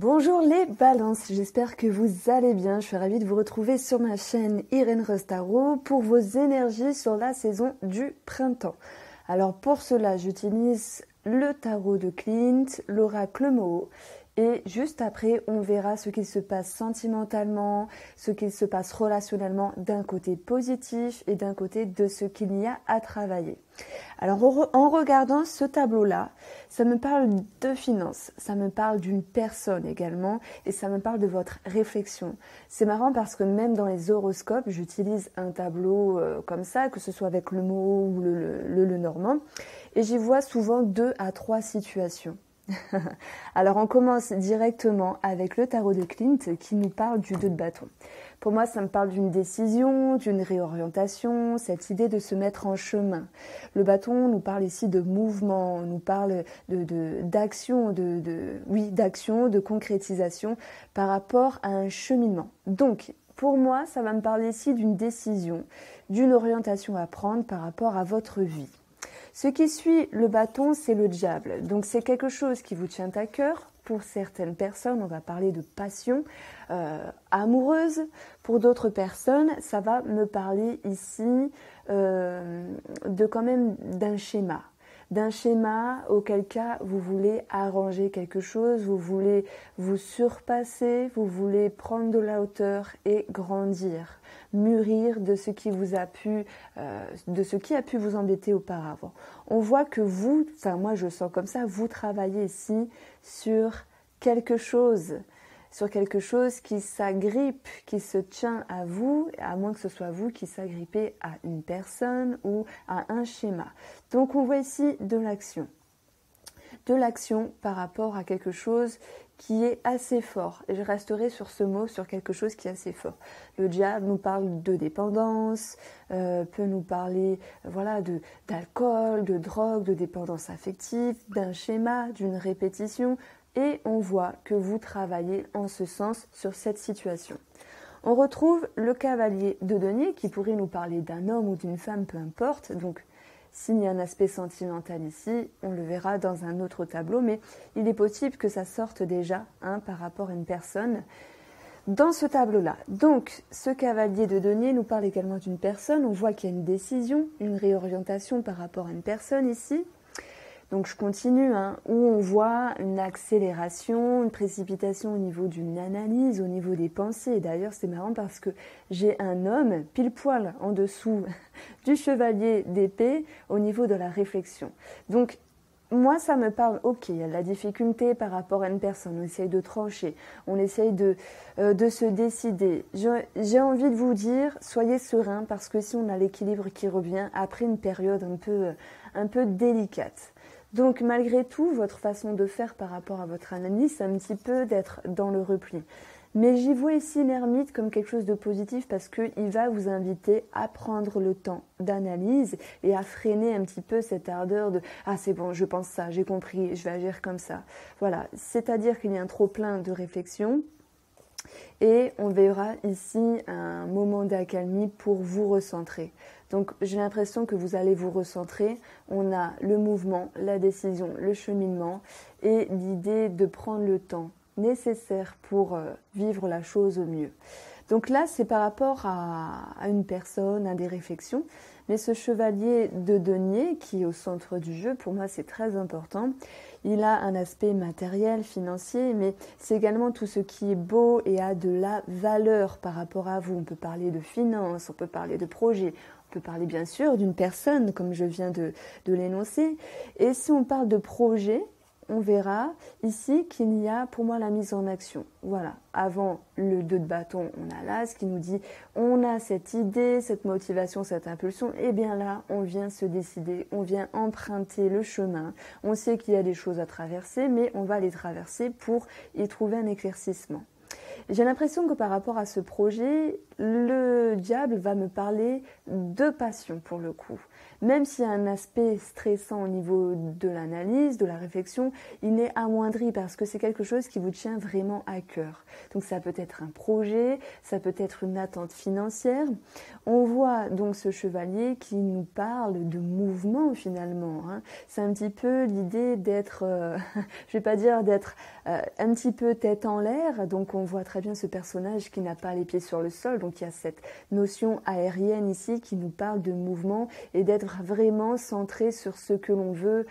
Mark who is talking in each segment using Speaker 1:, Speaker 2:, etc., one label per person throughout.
Speaker 1: Bonjour les balances, j'espère que vous allez bien. Je suis ravie de vous retrouver sur ma chaîne Irène Rose Tarot pour vos énergies sur la saison du printemps. Alors pour cela, j'utilise le tarot de Clint, l'oracle Moho. Et juste après, on verra ce qu'il se passe sentimentalement, ce qu'il se passe relationnellement d'un côté positif et d'un côté de ce qu'il y a à travailler. Alors en regardant ce tableau-là, ça me parle de finances, ça me parle d'une personne également et ça me parle de votre réflexion. C'est marrant parce que même dans les horoscopes, j'utilise un tableau comme ça, que ce soit avec le mot ou le normand, et j'y vois souvent 2 à 3 situations. Alors on commence directement avec le tarot de Clint qui nous parle du 2 de bâton. Pour moi, ça me parle d'une décision, d'une réorientation, cette idée de se mettre en chemin. Le bâton nous parle ici de mouvement, nous parle d'action, d'action, de concrétisation par rapport à un cheminement. Donc, pour moi, ça va me parler ici d'une décision, d'une orientation à prendre par rapport à votre vie. Ce qui suit le bâton, c'est le diable. Donc c'est quelque chose qui vous tient à cœur. Pour certaines personnes, on va parler de passion amoureuse. Pour d'autres personnes, ça va me parler ici quand même d'un schéma. D'un schéma auquel cas vous voulez arranger quelque chose, vous voulez vous surpasser, vous voulez prendre de la hauteur et grandir, mûrir de ce qui vous a pu, de ce qui a pu vous embêter auparavant. On voit que vous, enfin moi je sens comme ça, vous travaillez ici sur quelque chose qui s'agrippe, qui se tient à vous, à moins que ce soit vous qui s'agrippez à une personne ou à un schéma. Donc on voit ici de l'action par rapport à quelque chose qui est assez fort. Et je resterai sur ce mot, sur quelque chose qui est assez fort. Le diable nous parle de dépendance, peut nous parler d'alcool, de drogue, de dépendance affective, d'un schéma, d'une répétition. Et on voit que vous travaillez en ce sens sur cette situation. On retrouve le cavalier de denier qui pourrait nous parler d'un homme ou d'une femme, peu importe. Donc, s'il y a un aspect sentimental ici, on le verra dans un autre tableau, mais il est possible que ça sorte déjà par rapport à une personne dans ce tableau-là. Donc, ce cavalier de denier nous parle également d'une personne. On voit qu'il y a une décision, une réorientation par rapport à une personne ici. Donc je continue, où on voit une accélération, une précipitation au niveau d'une analyse, au niveau des pensées. Et d'ailleurs, c'est marrant parce que j'ai un homme pile poil en dessous du chevalier d'épée au niveau de la réflexion. Donc moi, ça me parle, ok, il y a de la difficulté par rapport à une personne, on essaye de trancher, on essaye de se décider. J'ai envie de vous dire, soyez serein parce que si on a l'équilibre qui revient après une période un peu délicate. Donc malgré tout, votre façon de faire par rapport à votre analyse, c'est un petit peu d'être dans le repli. Mais j'y vois ici l'ermite comme quelque chose de positif parce qu'il va vous inviter à prendre le temps d'analyse et à freiner un petit peu cette ardeur de « Ah c'est bon, je pense ça, j'ai compris, je vais agir comme ça ». Voilà, c'est-à-dire qu'il y a un trop-plein de réflexion. Et on verra ici un moment d'accalmie pour vous recentrer. Donc j'ai l'impression que vous allez vous recentrer. On a le mouvement, la décision, le cheminement et l'idée de prendre le temps nécessaire pour vivre la chose au mieux. Donc là, c'est par rapport à une personne, à des réflexions. Mais ce chevalier de denier qui est au centre du jeu, pour moi, c'est très important. Il a un aspect matériel, financier, mais c'est également tout ce qui est beau et a de la valeur par rapport à vous. On peut parler de finances, on peut parler de projets, on peut parler bien sûr d'une personne, comme je viens de l'énoncer. Et si on parle de projet, on verra ici qu'il y a pour moi la mise en action. Voilà, avant le 2 de bâton, on a l'as qui nous dit on a cette idée, cette motivation, cette impulsion. Et bien là, on vient se décider, on vient emprunter le chemin. On sait qu'il y a des choses à traverser, mais on va les traverser pour y trouver un éclaircissement. J'ai l'impression que par rapport à ce projet, le diable va me parler de passion pour le coup. Même s'il y a un aspect stressant au niveau de l'analyse, de la réflexion, il est amoindri parce que c'est quelque chose qui vous tient vraiment à cœur. Donc ça peut être un projet, ça peut être une attente financière. On voit donc ce chevalier qui nous parle de mouvement finalement. C'est un petit peu l'idée d'être, je vais pas dire d'être un petit peu tête en l'air. Donc on voit très bien ce personnage qui n'a pas les pieds sur le sol. Donc il y a cette notion aérienne ici qui nous parle de mouvement et d'être vraiment centré sur ce que l'on veut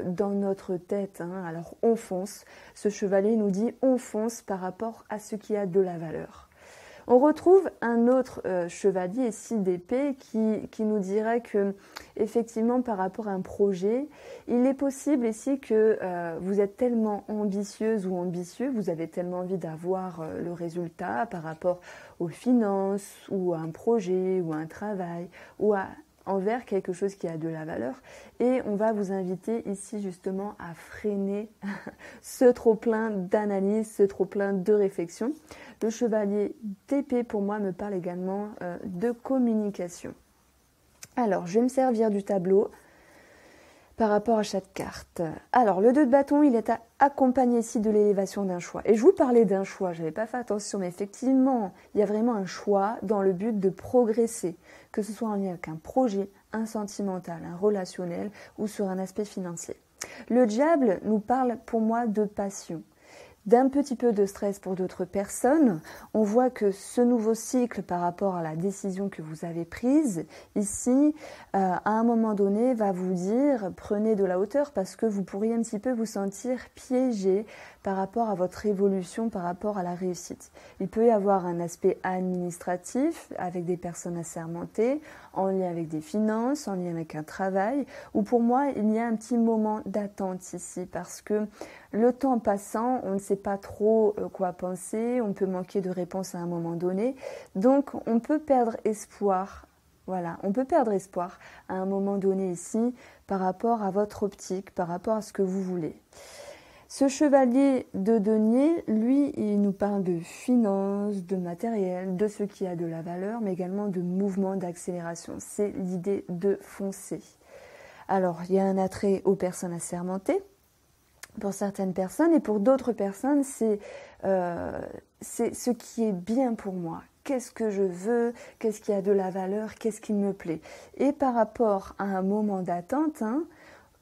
Speaker 1: dans notre tête. Alors on fonce. Ce chevalier nous dit on fonce par rapport à ce qui a de la valeur. On retrouve un autre chevalier ici d'épée qui nous dirait que effectivement par rapport à un projet, il est possible ici que vous êtes tellement ambitieuse ou ambitieux, vous avez tellement envie d'avoir le résultat par rapport aux finances ou à un projet ou à un travail ou envers quelque chose qui a de la valeur. Et on va vous inviter ici justement à freiner ce trop-plein d'analyse, ce trop-plein de réflexion. Le chevalier d'épée pour moi me parle également de communication. Alors, je vais me servir du tableau par rapport à chaque carte. Alors, le 2 de bâton, il est accompagné ici de l'élévation d'un choix. Et je vous parlais d'un choix, je n'avais pas fait attention, mais effectivement, il y a vraiment un choix dans le but de progresser, que ce soit en lien avec un projet, un sentimental, un relationnel ou sur un aspect financier. Le diable nous parle pour moi de passion, d'un petit peu de stress pour d'autres personnes. On voit que ce nouveau cycle par rapport à la décision que vous avez prise ici, à un moment donné, va vous dire prenez de la hauteur parce que vous pourriez un petit peu vous sentir piégé par rapport à votre évolution, par rapport à la réussite. Il peut y avoir un aspect administratif avec des personnes assermentées, en lien avec des finances, en lien avec un travail, où pour moi, il y a un petit moment d'attente ici parce que le temps passant, on ne sait pas trop quoi penser, on peut manquer de réponse à un moment donné, donc on peut perdre espoir. Voilà, on peut perdre espoir à un moment donné ici par rapport à votre optique, par rapport à ce que vous voulez. Ce chevalier de denier, lui, il nous parle de finances, de matériel, de ce qui a de la valeur, mais également de mouvement, d'accélération. C'est l'idée de foncer. Alors, il y a un attrait aux personnes assermentées pour certaines personnes, et pour d'autres personnes, c'est ce qui est bien pour moi. Qu'est-ce que je veux? Qu'est-ce qui a de la valeur? Qu'est-ce qui me plaît? Et par rapport à un moment d'attente,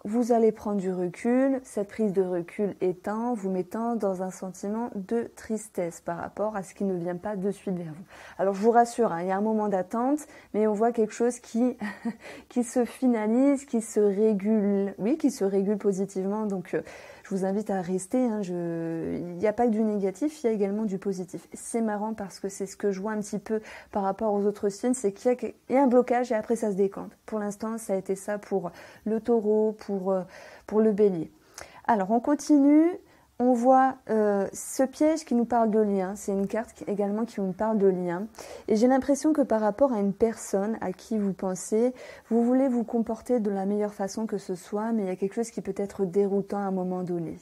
Speaker 1: vous allez prendre du recul, cette prise de recul étant, vous mettant dans un sentiment de tristesse par rapport à ce qui ne vient pas de suite vers vous. Alors je vous rassure, il y a un moment d'attente, mais on voit quelque chose qui se finalise, qui se régule, oui, qui se régule positivement. Donc je vous invite à rester, il n'y a pas que du négatif, il y a également du positif. C'est marrant parce que c'est ce que je vois un petit peu par rapport aux autres signes, c'est qu'il y a un blocage et après ça se décante. Pour l'instant, ça a été ça pour le taureau, pour le bélier. Alors, on continue. On voit ce piège qui nous parle de lien. C'est une carte également qui nous parle de lien. Et j'ai l'impression que par rapport à une personne à qui vous pensez, vous voulez vous comporter de la meilleure façon que ce soit, mais il y a quelque chose qui peut être déroutant à un moment donné.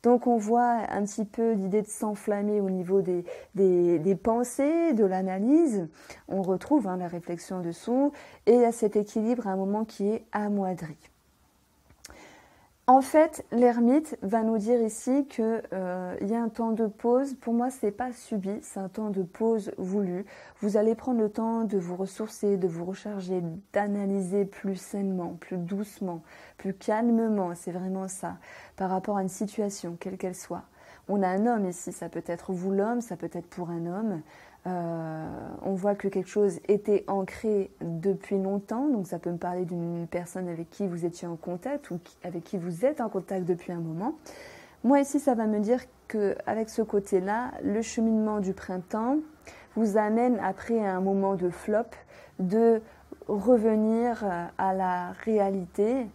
Speaker 1: Donc on voit un petit peu l'idée de s'enflammer au niveau des pensées, de l'analyse. On retrouve la réflexion dessous. Et il y a cet équilibre à un moment qui est amoindri. En fait, l'ermite va nous dire ici qu'il y a un temps de pause. Pour moi, ce n'est pas subi, c'est un temps de pause voulu. Vous allez prendre le temps de vous ressourcer, de vous recharger, d'analyser plus sainement, plus doucement, plus calmement. C'est vraiment ça, par rapport à une situation, quelle qu'elle soit. On a un homme ici, ça peut être vous l'homme, ça peut être pour un homme. On voit que quelque chose était ancré depuis longtemps, donc ça peut me parler d'une personne avec qui vous étiez en contact ou avec qui vous êtes en contact depuis un moment. Moi ici, ça va me dire qu'avec ce côté-là, le cheminement du printemps vous amène après un moment de flop, de revenir à la réalité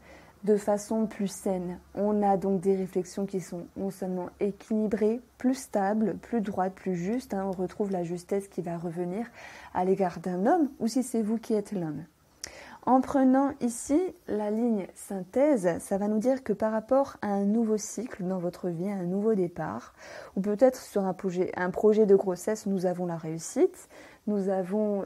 Speaker 1: de façon plus saine. On a donc des réflexions qui sont non seulement équilibrées, plus stables, plus droites, plus justes. On retrouve la justesse qui va revenir à l'égard d'un homme ou si c'est vous qui êtes l'homme. En prenant ici la ligne synthèse, ça va nous dire que par rapport à un nouveau cycle dans votre vie, à un nouveau départ, ou peut-être sur un projet de grossesse, nous avons la réussite, nous avons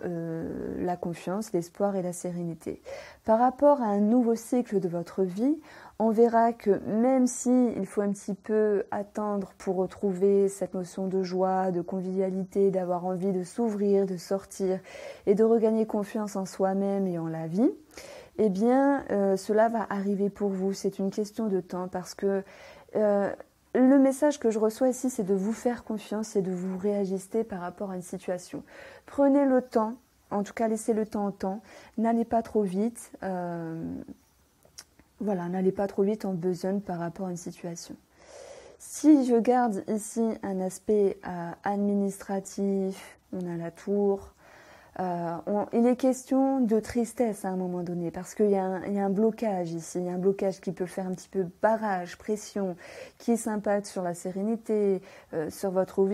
Speaker 1: la confiance, l'espoir et la sérénité. Par rapport à un nouveau cycle de votre vie, on verra que même si il faut un petit peu attendre pour retrouver cette notion de joie, de convivialité, d'avoir envie de s'ouvrir, de sortir et de regagner confiance en soi-même et en la vie, eh bien cela va arriver pour vous. C'est une question de temps parce que le message que je reçois ici, c'est de vous faire confiance et de vous réajuster par rapport à une situation. Prenez le temps, en tout cas laissez le temps au temps, n'allez pas trop vite. Voilà, n'allez pas trop vite en besogne par rapport à une situation. Si je garde ici un aspect administratif, on a la tour, il est question de tristesse à un moment donné parce qu'il y a un blocage ici, il y a un blocage qui peut faire un petit peu barrage, pression, qui s'impacte sur la sérénité, sur votre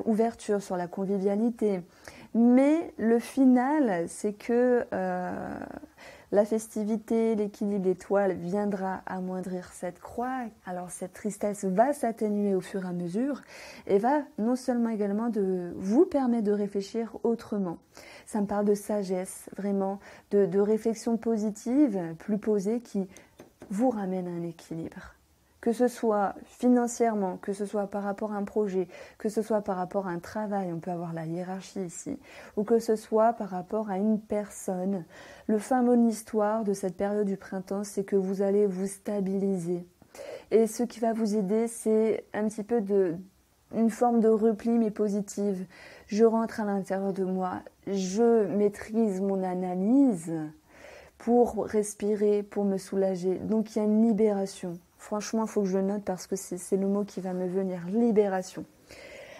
Speaker 1: ouverture, sur la convivialité. Mais le final, c'est que la festivité, l'équilibre, l'étoile viendra amoindrir cette croix. Alors cette tristesse va s'atténuer au fur et à mesure et va non seulement également de vous permettre de réfléchir autrement. Ça me parle de sagesse, vraiment, de réflexion positive, plus posée, qui vous ramène à un équilibre. Que ce soit financièrement, que ce soit par rapport à un projet, que ce soit par rapport à un travail, on peut avoir la hiérarchie ici, ou que ce soit par rapport à une personne. Le fin mot de l'histoire de cette période du printemps, c'est que vous allez vous stabiliser. Et ce qui va vous aider, c'est un petit peu une forme de repli, mais positive. Je rentre à l'intérieur de moi, je maîtrise mon analyse pour respirer, pour me soulager. Donc il y a une libération. Franchement, il faut que je le note parce que c'est le mot qui va me venir, libération.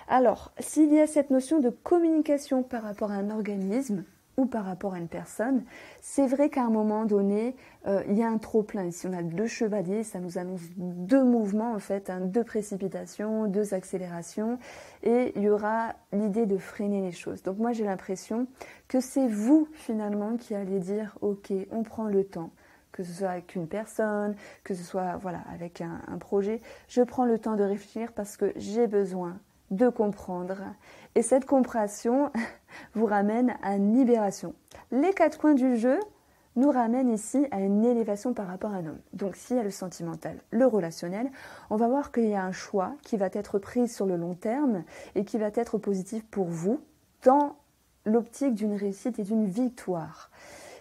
Speaker 1: Alors, s'il y a cette notion de communication par rapport à un organisme ou par rapport à une personne, c'est vrai qu'à un moment donné, il y a un trop-plein. Ici, on a 2 chevaliers, ça nous annonce 2 mouvements, en fait, 2 précipitations, 2 accélérations, et il y aura l'idée de freiner les choses. Donc moi, j'ai l'impression que c'est vous, finalement, qui allez dire « Ok, on prend le temps ». Que ce soit avec une personne, que ce soit avec un projet, je prends le temps de réfléchir parce que j'ai besoin de comprendre. Et cette compréhension vous ramène à une libération. Les 4 coins du jeu nous ramènent ici à une élévation par rapport à un homme. Donc s'il y a le sentimental, le relationnel, on va voir qu'il y a un choix qui va être pris sur le long terme et qui va être positif pour vous dans l'optique d'une réussite et d'une victoire.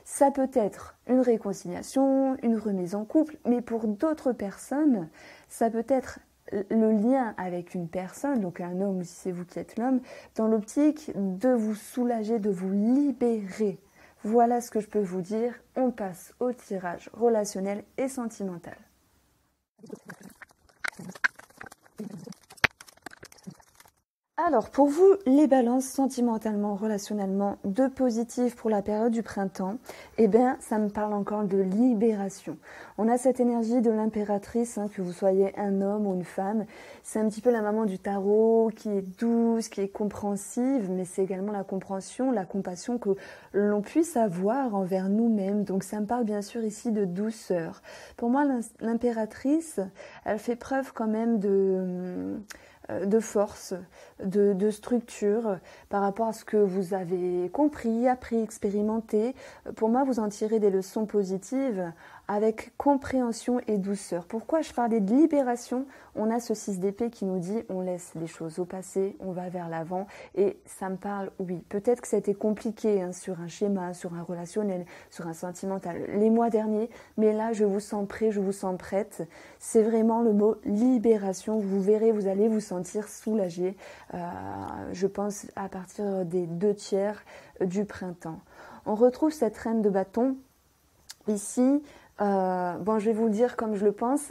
Speaker 1: Ça peut être une réconciliation, une remise en couple, mais pour d'autres personnes, ça peut être le lien avec une personne, donc un homme ou si c'est vous qui êtes l'homme, dans l'optique de vous soulager, de vous libérer. Voilà ce que je peux vous dire. On passe au tirage relationnel et sentimental. Alors, pour vous, les balances sentimentalement, relationnellement, de positif pour la période du printemps, eh bien, ça me parle encore de libération. On a cette énergie de l'impératrice, que vous soyez un homme ou une femme. C'est un petit peu la maman du tarot qui est douce, qui est compréhensive, mais c'est également la compréhension, la compassion que l'on puisse avoir envers nous-mêmes. Donc, ça me parle bien sûr ici de douceur. Pour moi, l'impératrice, elle fait preuve quand même de force, de structure par rapport à ce que vous avez compris, appris, expérimenté. Pour moi, vous en tirez des leçons positives avec compréhension et douceur. Pourquoi je parlais de libération? On a ce 6 d'épée qui nous dit on laisse les choses au passé, on va vers l'avant et ça me parle, oui, peut-être que ça a été compliqué sur un schéma, sur un relationnel, sur un sentimental les mois derniers, mais là je vous sens prêt, je vous sens prête. C'est vraiment le mot libération. Vous verrez, vous allez vous sentir soulagé, je pense à partir des 2/3 du printemps. On retrouve cette reine de bâton ici. Bon, je vais vous le dire comme je le pense.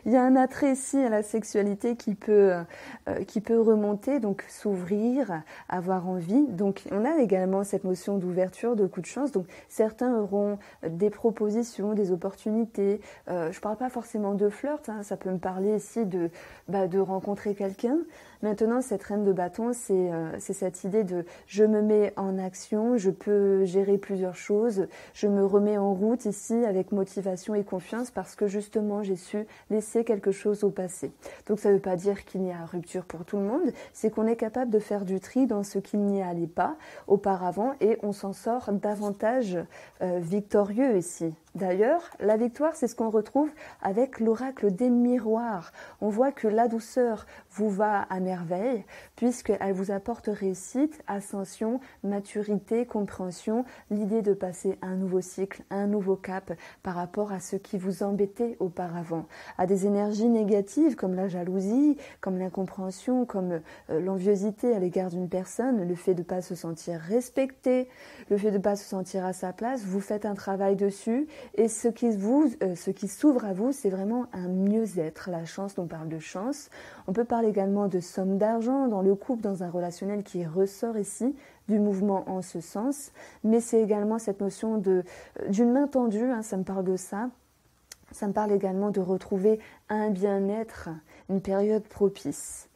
Speaker 1: Il y a un attrait ici à la sexualité qui peut remonter, donc s'ouvrir, avoir envie. Donc, on a également cette notion d'ouverture, de coup de chance. Donc, certains auront des propositions, des opportunités. Je parle pas forcément de flirt, ça peut me parler ici de rencontrer quelqu'un. Maintenant, cette reine de bâton, c'est cette idée de je me mets en action, je peux gérer plusieurs choses, je me remets en route ici avec avec motivation et confiance parce que justement j'ai su laisser quelque chose au passé. Donc ça ne veut pas dire qu'il y a rupture pour tout le monde, c'est qu'on est capable de faire du tri dans ce qui n'y allait pas auparavant et on s'en sort davantage victorieux ici. D'ailleurs, la victoire, c'est ce qu'on retrouve avec l'oracle des miroirs. On voit que la douceur vous va à merveille, puisqu'elle vous apporte réussite, ascension, maturité, compréhension, l'idée de passer un nouveau cycle, un nouveau cap par rapport à ce qui vous embêtait auparavant. À des énergies négatives comme la jalousie, comme l'incompréhension, comme l'enviosité à l'égard d'une personne, le fait de ne pas se sentir respecté, le fait de ne pas se sentir à sa place, vous faites un travail dessus. Et ce qui s'ouvre à vous, c'est vraiment un mieux-être. La chance, on parle de chance. On peut parler également de somme d'argent dans le couple, dans un relationnel qui ressort ici, du mouvement en ce sens. Mais c'est également cette notion d'une main tendue, ça me parle de ça. Ça me parle également de retrouver un bien-être, une période propice.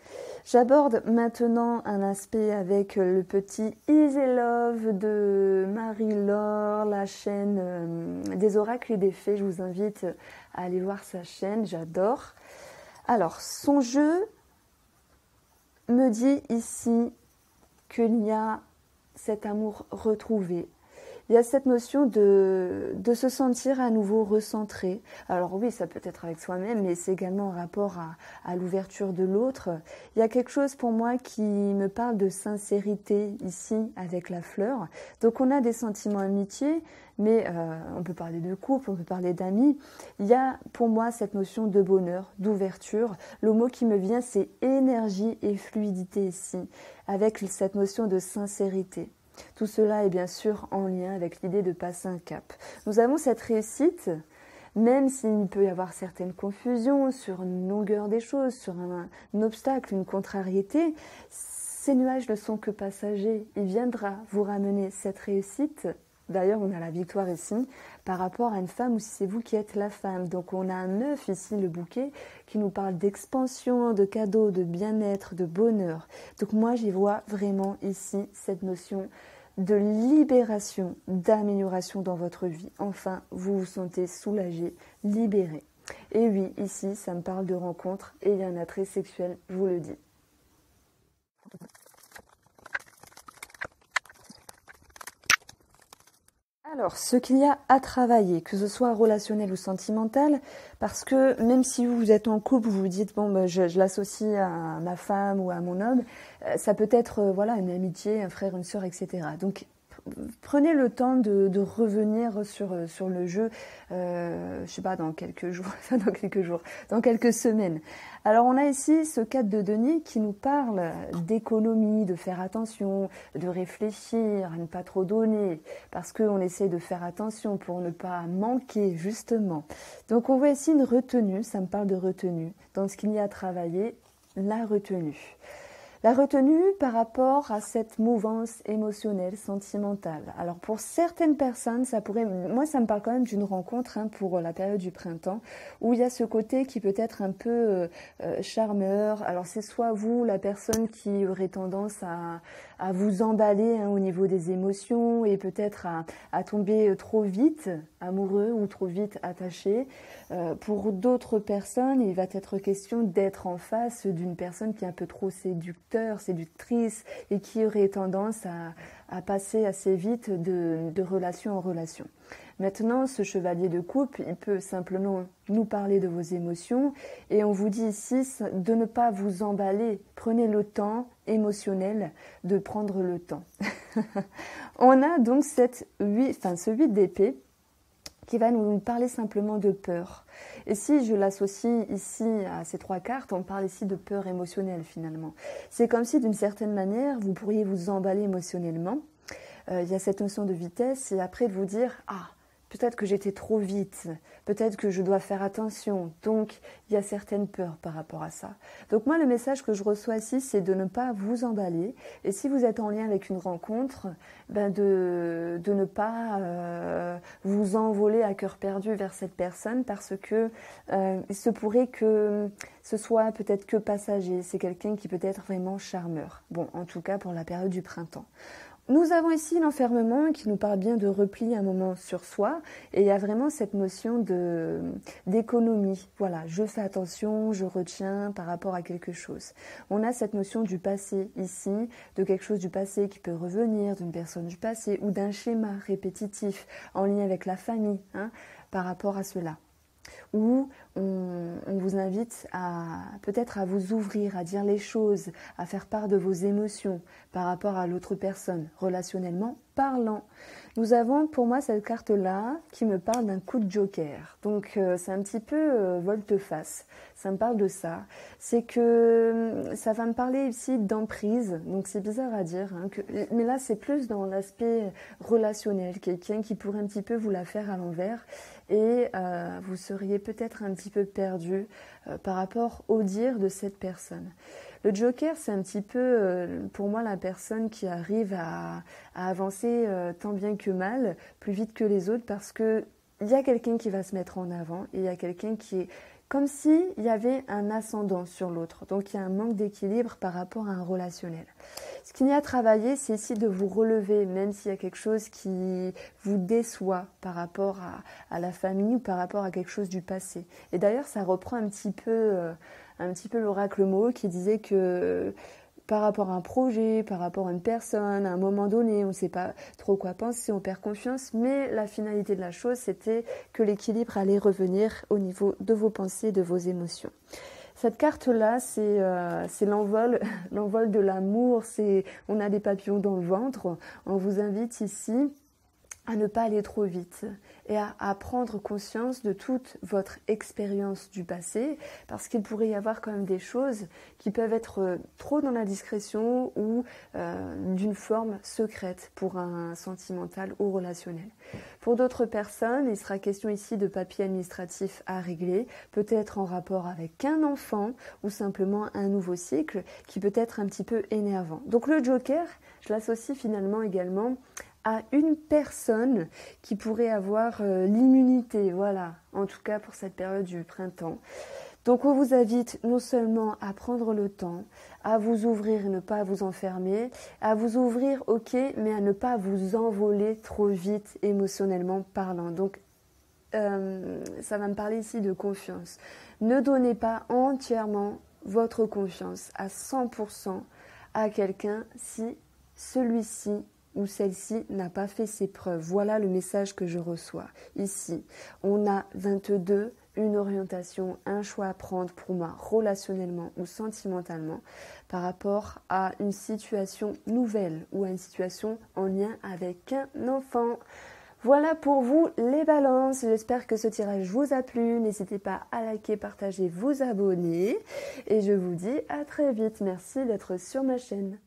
Speaker 1: J'aborde maintenant un aspect avec le petit Easy Love de Marie-Laure, la chaîne des oracles et des fées. Je vous invite à aller voir sa chaîne, j'adore. Alors, son jeu me dit ici qu'il y a cet amour retrouvé. Il y a cette notion de se sentir à nouveau recentré. Alors oui, ça peut être avec soi-même, mais c'est également en rapport à l'ouverture de l'autre. Il y a quelque chose pour moi qui me parle de sincérité ici avec la fleur. Donc on a des sentiments d'amitié, mais on peut parler de couple, on peut parler d'amis. Il y a pour moi cette notion de bonheur, d'ouverture. Le mot qui me vient, c'est énergie et fluidité ici, avec cette notion de sincérité. Tout cela est bien sûr en lien avec l'idée de passer un cap. Nous avons cette réussite, même s'il peut y avoir certaines confusions sur une longueur des choses, sur un obstacle, une contrariété, ces nuages ne sont que passagers. Il viendra vous ramener cette réussite. D'ailleurs, on a la victoire ici par rapport à une femme ou si c'est vous qui êtes la femme. Donc on a un œuf ici, le bouquet, qui nous parle d'expansion, de cadeaux, de bien-être, de bonheur. Donc moi, j'y vois vraiment ici cette notion de libération, d'amélioration dans votre vie. Enfin, vous vous sentez soulagé, libéré. Et oui, ici, ça me parle de rencontre et il y a un attrait sexuel, je vous le dis. Alors, ce qu'il y a à travailler, que ce soit relationnel ou sentimental, parce que même si vous êtes en couple, vous vous dites, bon, ben, je l'associe à ma femme ou à mon homme, ça peut être voilà, une amitié, un frère, une sœur, etc. Donc, prenez le temps de revenir sur le jeu, je sais pas, dans quelques semaines. Alors on a ici ce 4 de denier qui nous parle d'économie, de faire attention, de réfléchir, à ne pas trop donner, parce qu'on essaie de faire attention pour ne pas manquer justement. Donc on voit ici une retenue, ça me parle de retenue, dans ce qu'il y a à travailler, la retenue. La retenue par rapport à cette mouvance émotionnelle, sentimentale. Alors pour certaines personnes, moi ça me parle quand même d'une rencontre pour la période du printemps, où il y a ce côté qui peut être un peu charmeur. Alors c'est soit vous, la personne qui aurait tendance à vous emballer au niveau des émotions et peut-être à tomber trop vite amoureux ou trop vite attaché. Pour d'autres personnes, il va être question d'être en face d'une personne qui est un peu trop séductrice et qui aurait tendance à passer assez vite de relation en relation. Maintenant, ce chevalier de coupe, il peut simplement nous parler de vos émotions et on vous dit ici de ne pas vous emballer. Prenez le temps émotionnel de prendre le temps. On a donc ce 8 d'épée qui va nous parler simplement de peur. Et si je l'associe ici à ces 3 cartes, on parle ici de peur émotionnelle finalement. C'est comme si d'une certaine manière, vous pourriez vous emballer émotionnellement. Il y a cette notion de vitesse et après de vous dire « Ah, peut-être que j'étais trop vite, peut-être que je dois faire attention. » Donc, il y a certaines peurs par rapport à ça. Donc moi, le message que je reçois ici, c'est de ne pas vous emballer. Et si vous êtes en lien avec une rencontre, de ne pas vous envoler à cœur perdu vers cette personne parce que il se pourrait que ce soit peut-être que passager. C'est quelqu'un qui peut être vraiment charmeur. Bon, en tout cas pour la période du printemps. Nous avons ici l'enfermement qui nous parle bien de repli un moment sur soi et il y a vraiment cette notion d'économie. Voilà, je fais attention, je retiens par rapport à quelque chose. On a cette notion du passé ici, de quelque chose du passé qui peut revenir, d'une personne du passé ou d'un schéma répétitif en lien avec la famille par rapport à cela. Où on vous invite peut-être à vous ouvrir, à dire les choses, à faire part de vos émotions par rapport à l'autre personne, relationnellement parlant. Nous avons pour moi cette carte-là qui me parle d'un coup de joker. Donc c'est un petit peu volte-face. Ça me parle de ça. C'est que ça va me parler ici d'emprise. Donc c'est bizarre à dire. Mais là c'est plus dans l'aspect relationnel. Quelqu'un qui pourrait un petit peu vous la faire à l'envers. Et vous seriez peut-être un petit peu perdu par rapport au dire de cette personne. Le joker, c'est un petit peu, pour moi, la personne qui arrive à avancer tant bien que mal, plus vite que les autres, parce qu'il y a quelqu'un qui va se mettre en avant et il y a quelqu'un qui est comme s'il y avait un ascendant sur l'autre. Donc il y a un manque d'équilibre par rapport à un relationnel. Ce qu'il y a à travailler, c'est ici de vous relever, même s'il y a quelque chose qui vous déçoit par rapport à la famille ou par rapport à quelque chose du passé. Et d'ailleurs, ça reprend un petit peu l'oracle mot qui disait que par rapport à un projet, par rapport à une personne, à un moment donné, on ne sait pas trop quoi penser, on perd confiance, mais la finalité de la chose, c'était que l'équilibre allait revenir au niveau de vos pensées, de vos émotions. Cette carte-là, c'est l'envol, l'envol de l'amour, on a des papillons dans le ventre. On vous invite ici à ne pas aller trop vite et à prendre conscience de toute votre expérience du passé, parce qu'il pourrait y avoir quand même des choses qui peuvent être trop dans la discrétion ou d'une forme secrète pour un sentimental ou relationnel. Pour d'autres personnes, il sera question ici de papiers administratifs à régler, peut-être en rapport avec un enfant ou simplement un nouveau cycle qui peut être un petit peu énervant. Donc le joker, je l'associe finalement également à une personne qui pourrait avoir l'immunité, voilà, en tout cas pour cette période du printemps. Donc on vous invite non seulement à prendre le temps, à vous ouvrir et ne pas vous enfermer, à vous ouvrir, ok, mais à ne pas vous envoler trop vite émotionnellement parlant. Donc ça va me parler ici de confiance. Ne donnez pas entièrement votre confiance à 100% à quelqu'un si celui-ci ou celle-ci n'a pas fait ses preuves. Voilà le message que je reçois. Ici, on a 22, une orientation, un choix à prendre pour moi, relationnellement ou sentimentalement, par rapport à une situation nouvelle ou à une situation en lien avec un enfant. Voilà pour vous les balances. J'espère que ce tirage vous a plu. N'hésitez pas à liker, partager, vous abonner. Et je vous dis à très vite. Merci d'être sur ma chaîne.